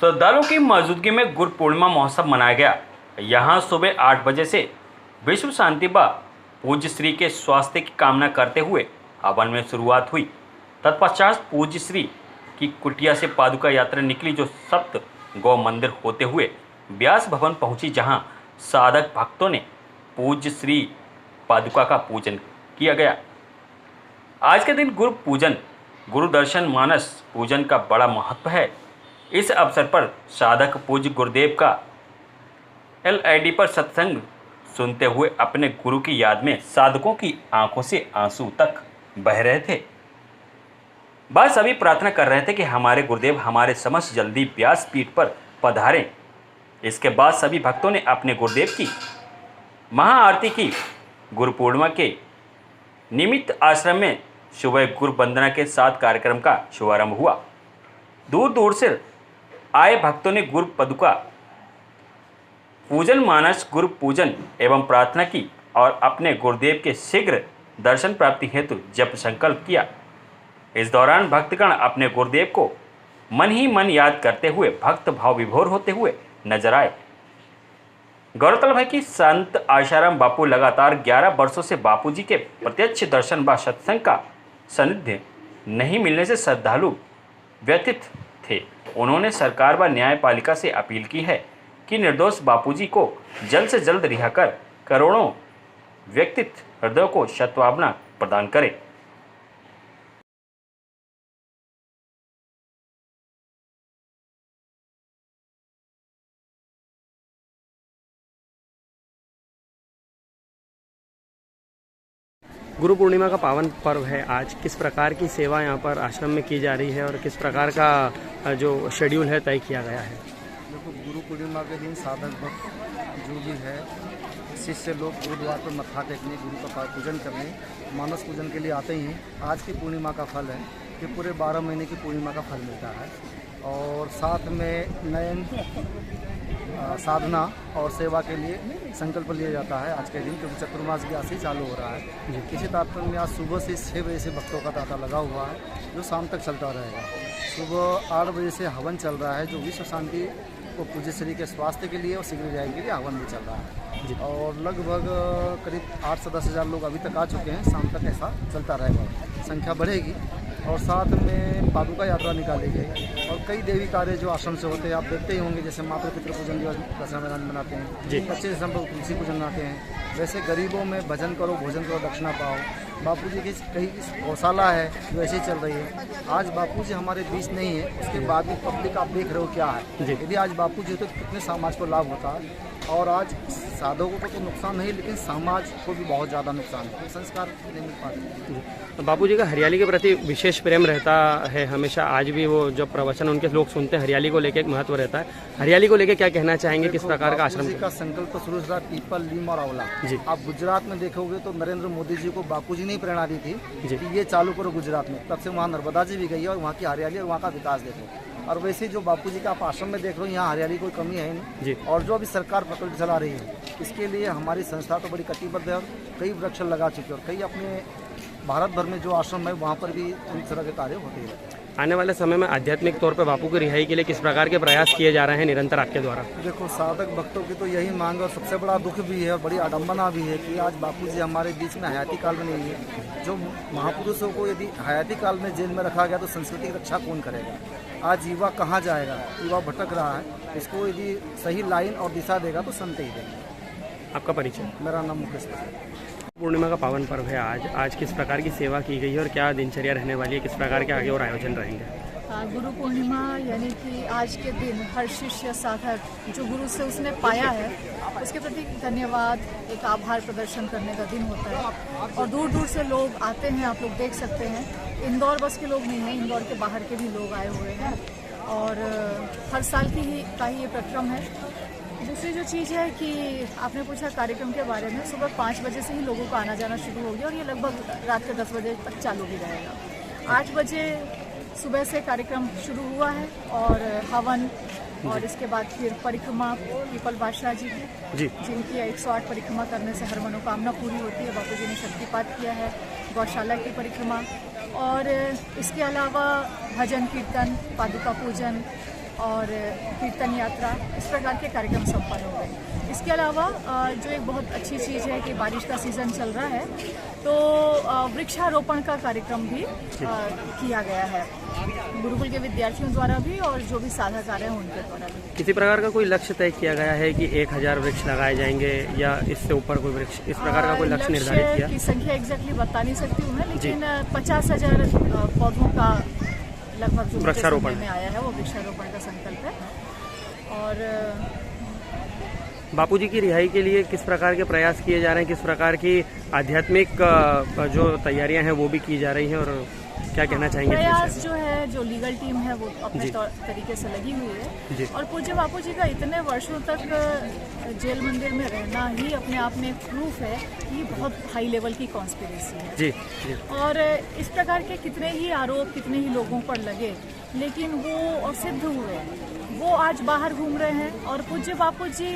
श्रद्धालुओं की मौजूदगी में गुरु पूर्णिमा महोत्सव मनाया गया। यहाँ सुबह 8 बजे से विश्व शांति व पूज्य श्री के स्वास्थ्य की कामना करते हुए हवन में शुरुआत हुई। तत्पश्चात पूज्य श्री की कुटिया से पादुका यात्रा निकली, जो सप्त गौ मंदिर होते हुए व्यास भवन पहुंची, जहां साधक भक्तों ने पूज्य श्री पादुका का पूजन किया गया। आज के दिन गुरु पूजन, गुरु दर्शन मानस पूजन का बड़ा महत्व है। इस अवसर पर साधक पूज्य गुरुदेव का एलईडी पर सत्संग सुनते हुए अपने गुरु की याद में साधकों की आंखों से आंसू तक बह रहे थे। बस सभी प्रार्थना कर रहे थे कि हमारे गुरुदेव हमारे समक्ष जल्दी व्यास पीठ पर पधारें। इसके बाद सभी भक्तों ने अपने गुरुदेव की महाआरती की। गुरु पूर्णिमा के निमित्त आश्रम में सुबह गुरु वंदना के साथ कार्यक्रम का शुभारंभ हुआ। दूर दूर से आए भक्तों ने गुरु पादुका पूजन मानस गुरु पूजन एवं प्रार्थना की और अपने गुरुदेव के शीघ्र दर्शन प्राप्ति हेतु जप संकल्प किया। इस दौरान भक्तगण अपने गुरुदेव को मन ही मन याद करते हुए भक्त भाव विभोर होते हुए नजर आए। गौरतलब है कि संत आशाराम बापू लगातार 11 वर्षों से बापूजी के प्रत्यक्ष दर्शन व सत्संग का सानिध्य नहीं मिलने से श्रद्धालु व्यथित थे। उन्होंने सरकार व न्यायपालिका से अपील की है कि निर्दोष बापूजी को जल्द से जल्द रिहा कर करोड़ों व्यक्तित हृदयों को सद्भावना प्रदान करें। गुरु पूर्णिमा का पावन पर्व है आज। किस प्रकार की सेवा यहाँ पर आश्रम में की जा रही है और किस प्रकार का जो शेड्यूल है तय किया गया है? देखो, गुरु पूर्णिमा के दिन साधक भक्त जो भी है शिष्य लोग गुरुद्वार पर मत्था टेकने, गुरु का पूजन करने, मानस पूजन के लिए आते ही हैं। आज की पूर्णिमा का फल है कि पूरे 12 महीने की पूर्णिमा का फल मिलता है और साथ में नयन साधना और सेवा के लिए संकल्प लिया जाता है आज के दिन, क्योंकि चतुर्मास ज्ञास ही चालू हो रहा है। इसी तात्पर्य में आज सुबह से 6 बजे से भक्तों का तांता लगा हुआ है, जो शाम तक चलता रहेगा। सुबह 8 बजे से हवन चल रहा है, जो विश्व शांति को पूज्य श्री के स्वास्थ्य के लिए और शीघ्र न्याय के लिए हवन भी चल रहा है और लगभग करीब 8 से 10 हज़ार लोग अभी तक आ चुके हैं। शाम तक ऐसा चलता रहेगा, संख्या बढ़ेगी और साथ में पादुका यात्रा निकाली गई और कई देवी कार्य जो आश्रम से होते हैं आप देखते ही होंगे, जैसे मातृ पितृ पूजन दिवस दशहरा मैदान मनाते हैं, 25 दिसंबर को तुलसी पूजन मनाते हैं। वैसे गरीबों में भजन करो, भोजन करो, दक्षिणा पाओ। बापूजी की कई गौशाला है जो ऐसी चल रही है। आज बापूजी हमारे बीच नहीं है, उसके बाद भी पब्लिक आप देख रहे हो क्या है। यदि आज बापूजी होते तो कितने समाज को लाभ होता है और आज साधकों को तो नुकसान नहीं, लेकिन समाज को भी बहुत ज़्यादा नुकसान है, संस्कार नहीं मिल पाते। बापूजी का हरियाली के प्रति विशेष प्रेम रहता है हमेशा। आज भी वो जो प्रवचन उनके लोग सुनते हैं, हरियाली को लेकर एक महत्व रहता है। हरियाली को लेकर क्या कहना चाहेंगे? किस प्रकार का आश्रम का संकल्प तो शुरू से रहा, पीपल, नीम और आंवला। आप गुजरात में देखोगे तो नरेंद्र मोदी जी को बापूजी ने प्रेरणा दी थी कि ये चालू करो गुजरात में। तब से वहाँ नर्मदा जी भी गई है और वहाँ की हरियाली और वहाँ का विकास देखो। और वैसे जो बापूजी का आप आश्रम में देख रहे हो, यहाँ हरियाली कोई कमी है नहीं। और जो अभी सरकार प्रकल्प चला रही है, इसके लिए हमारी संस्था तो बड़ी कटिबद्ध है और कई वृक्ष लगा चुके हैं और कई अपने भारत भर में जो आश्रम है वहाँ पर भी इस तरह के कार्य होते ही रहते हैं। आने वाले समय में आध्यात्मिक तौर पर बापू की रिहाई के लिए किस प्रकार के प्रयास किए जा रहे हैं निरंतर आपके द्वारा? देखो, साधक भक्तों की तो यही मांग और सबसे बड़ा दुख भी है और बड़ी आडम्बना भी है कि आज बापूजी हमारे बीच में हयाती काल में नहीं है। जो महापुरुषों को यदि हयाती काल में जेल में रखा गया तो संस्कृति की रक्षा कौन करेगा? आज युवा कहाँ जाएगा? युवा भटक रहा है। इसको यदि सही लाइन और दिशा देगा तो संत ही देंगे। आपका परिचय? मेरा नाम मुकेश है। पूर्णिमा का पावन पर्व है आज किस प्रकार की सेवा की गई है और क्या दिनचर्या रहने वाली है? किस प्रकार के आगे और आयोजन रहेंगे? गुरु पूर्णिमा यानी कि आज के दिन हर शिष्य साधक जो गुरु से उसने पाया है उसके प्रति धन्यवाद, एक आभार प्रदर्शन करने का दिन होता है और दूर दूर से लोग आते हैं। आप लोग देख सकते हैं, इंदौर बस के लोग नहीं हैं, इंदौर के बाहर के भी लोग आए हुए हैं और हर साल का ही ये प्रक्रम है। दूसरी जो चीज़ है कि आपने पूछा कार्यक्रम के बारे में, सुबह 5 बजे से ही लोगों का आना जाना शुरू हो गया और ये लगभग रात के 10 बजे तक चालू भी रहेगा। 8 बजे सुबह से कार्यक्रम शुरू हुआ है और हवन और इसके बाद फिर परिक्रमा पीपल बादशाह जी की, जिनकी 108 परिक्रमा करने से हर मनोकामना पूरी होती है। बापूजी ने शक्तिपात किया है, गौशाला की परिक्रमा और इसके अलावा भजन कीर्तन, पादुका पूजन और कीर्तन यात्रा, इस प्रकार के कार्यक्रम संपन्न हो गए। इसके अलावा जो एक बहुत अच्छी चीज़ है कि बारिश का सीज़न चल रहा है, तो वृक्षारोपण का कार्यक्रम भी किया गया है, गुरुकुल के विद्यार्थियों द्वारा भी और जो भी साझाकार हैं उनके द्वारा भी। किसी प्रकार का कोई लक्ष्य तय किया गया है कि 1000 वृक्ष लगाए जाएंगे या इससे ऊपर कोई वृक्ष, इस प्रकार का कोई लक्ष्य निर्धारित किया? की संख्या एग्जैक्टली बता नहीं सकती हूँ मैं, लेकिन 50,000 पौधों का लगभग जो वृक्षारोपण में आया है वो वृक्षारोपण का संकल्प है। और बापूजी की रिहाई के लिए किस प्रकार के प्रयास किए जा रहे हैं, किस प्रकार की आध्यात्मिक जो तैयारियां हैं वो भी की जा रही हैं, और क्या कहना चाहेंगे? प्रयास जो है, जो लीगल टीम है वो अपने तरीके से लगी हुई है, और पूज्य बापू जी का इतने वर्षों तक जेल मंदिर में रहना ही अपने आप में एक प्रूफ है कि बहुत हाई लेवल की कॉन्स्पिरेसी है। जी। और इस प्रकार के कितने ही आरोप कितने ही लोगों पर लगे, लेकिन वो सिद्ध हुए, वो आज बाहर घूम रहे हैं। और पूज्य बापू जी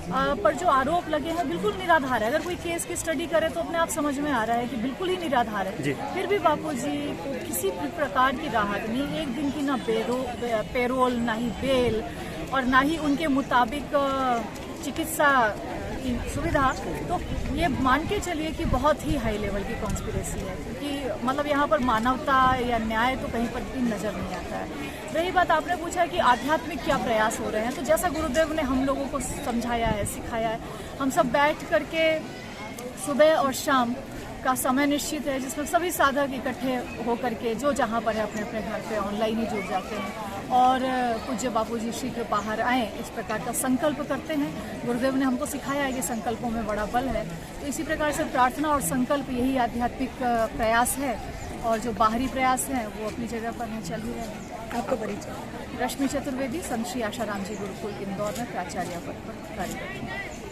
पर जो आरोप लगे हैं बिल्कुल निराधार है। अगर कोई केस की स्टडी करे तो अपने आप समझ में आ रहा है कि बिल्कुल ही निराधार है। फिर भी बापूजी को किसी भी प्रकार की राहत नहीं, एक दिन की ना पेरोल, ना ही बेल, और ना ही उनके मुताबिक चिकित्सा की सुविधा। तो ये मान के चलिए कि बहुत ही हाई लेवल की कॉन्स्पिरेसी है, क्योंकि मतलब यहाँ पर मानवता या न्याय तो कहीं पर भी नज़र नहीं आता है। रही बात, आपने पूछा कि आध्यात्मिक क्या प्रयास हो रहे हैं, तो जैसा गुरुदेव ने हम लोगों को समझाया है, सिखाया है, हम सब बैठ करके सुबह और शाम का समय निश्चित है जिसमें सभी साधक इकट्ठे होकर के जो जहाँ पर है अपने अपने घर पे ऑनलाइन ही जुड़ जाते हैं और पूज्य बापूजी शीघ्र बाहर आएँ, इस प्रकार का संकल्प करते हैं। गुरुदेव ने हमको सिखाया है कि संकल्पों में बड़ा बल है, तो इसी प्रकार से प्रार्थना और संकल्प यही आध्यात्मिक प्रयास है, और जो बाहरी प्रयास हैं वो अपनी जगह पर हैं, चल ही रहे हैं। आपका परिचय? रश्मि चतुर्वेदी, संत श्री आशाराम जी गुरुकुल इंदौर में प्राचार्य पद पर कार्य करती हूँ।